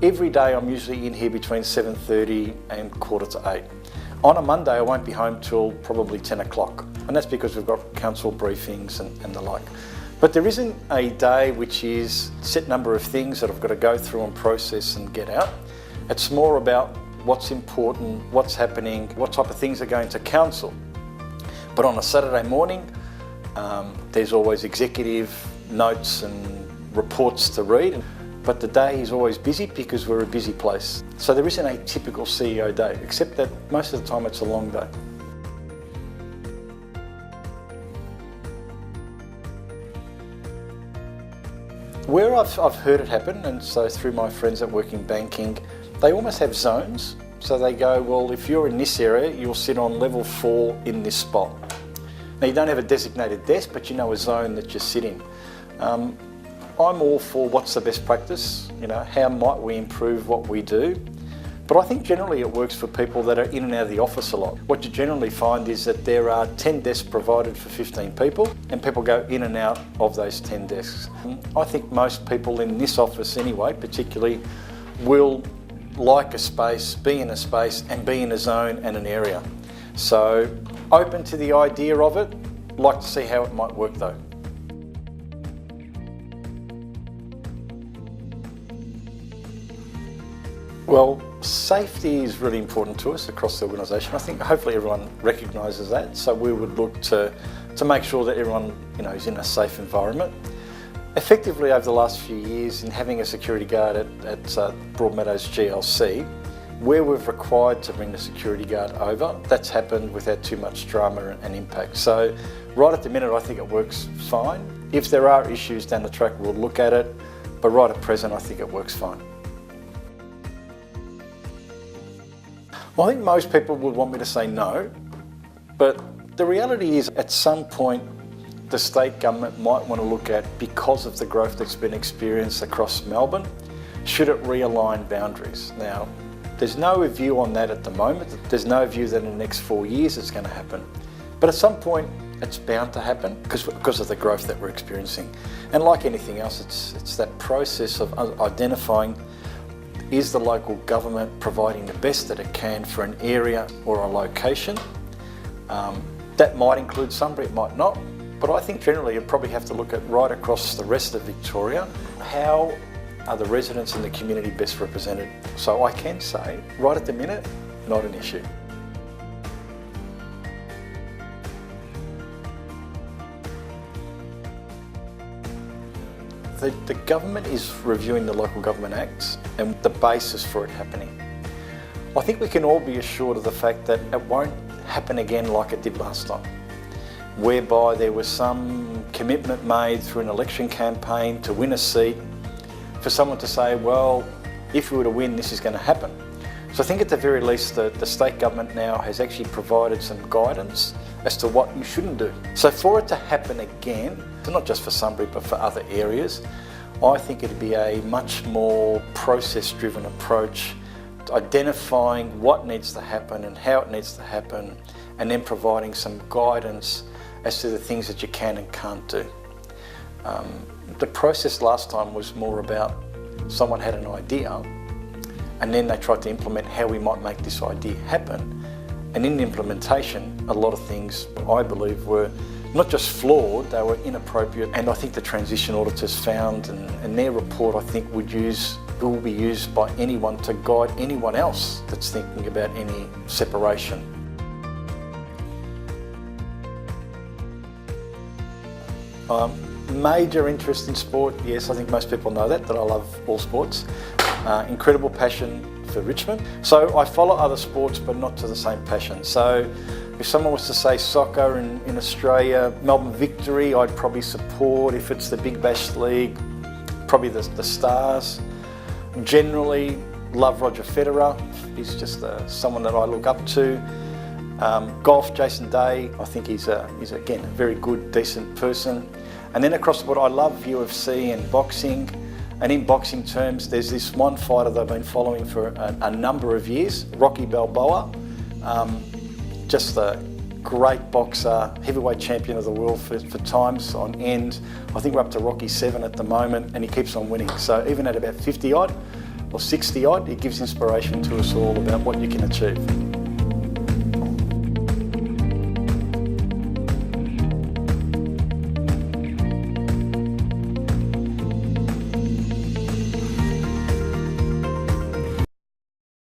Every day I'm usually in here between 7:30 and 7:45. On a Monday I won't be home till probably 10 o'clock, and that's because we've got council briefings and the like. But there isn't a day which is a set number of things that I've got to go through and process and get out. It's more about what's important, what's happening, what type of things are going to council. But on a Saturday morning, there's always executive notes and reports to read. But the day is always busy because we're a busy place. So there isn't a typical CEO day, except that most of the time it's a long day. Where I've heard it happen, and so through my friends that work in banking, they almost have zones. So they go, well, if you're in this area, you'll sit on level 4 in this spot. Now you don't have a designated desk, but you know a zone that you sit in. I'm all for what's the best practice, how might we improve what we do. But I think generally it works for people that are in and out of the office a lot. What you generally find is that there are 10 desks provided for 15 people, and people go in and out of those 10 desks. I think most people in this office anyway, particularly, will like a space, be in a space and be in a zone and an area. So open to the idea of it, like to see how it might work though. Well, safety is really important to us across the organisation. I think hopefully everyone recognises that, so we would look to make sure that everyone is in a safe environment. Effectively over the last few years, in having a security guard at Broadmeadows GLC, where we've required to bring the security guard over, that's happened without too much drama and impact. So right at the minute I think it works fine. If there are issues down the track we'll look at it, but right at present I think it works fine. Well, I think most people would want me to say no, but the reality is at some point the state government might want to look at, because of the growth that's been experienced across Melbourne, should it realign boundaries? Now, there's no view on that at the moment. There's no view that in the next 4 years it's going to happen. But at some point it's bound to happen because of the growth that we're experiencing. And like anything else, it's that process of identifying, is the local government providing the best that it can for an area or a location? That might include Sunbury, it might not, but I think generally you'd probably have to look at right across the rest of Victoria, how are the residents in the community best represented? So I can say, right at the minute, not an issue. The government is reviewing the Local Government Acts and the basis for it happening. I think we can all be assured of the fact that it won't happen again like it did last time, whereby there was some commitment made through an election campaign to win a seat, for someone to say, well, if we were to win, this is going to happen. So I think at the very least the state government now has actually provided some guidance as to what you shouldn't do. So for it to happen again, not just for Sunbury but for other areas, I think it'd be a much more process-driven approach, identifying what needs to happen and how it needs to happen, and then providing some guidance as to the things that you can and can't do. The process last time was more about someone had an idea and then they tried to implement how we might make this idea happen. And in the implementation, a lot of things I believe were not just flawed, they were inappropriate. And I think the transition auditors found, and their report I think will be used by anyone to guide anyone else that's thinking about any separation. Major interest in sport, yes, I think most people know that I love all sports. Incredible passion for Richmond. So I follow other sports but not to the same passion. So if someone was to say soccer in Australia, Melbourne Victory, I'd probably support. If it's the Big Bash League, probably the Stars. Generally love Roger Federer. He's just someone that I look up to. Golf, Jason Day, I think he's again a very good, decent person. And then across the board, I love UFC and boxing. And in boxing terms, there's this one fighter that I've been following for a number of years, Rocky Balboa. Just a great boxer, heavyweight champion of the world for times on end. I think we're up to Rocky 7 at the moment, and he keeps on winning. So even at about 50 odd, or 60 odd, it gives inspiration to us all about what you can achieve.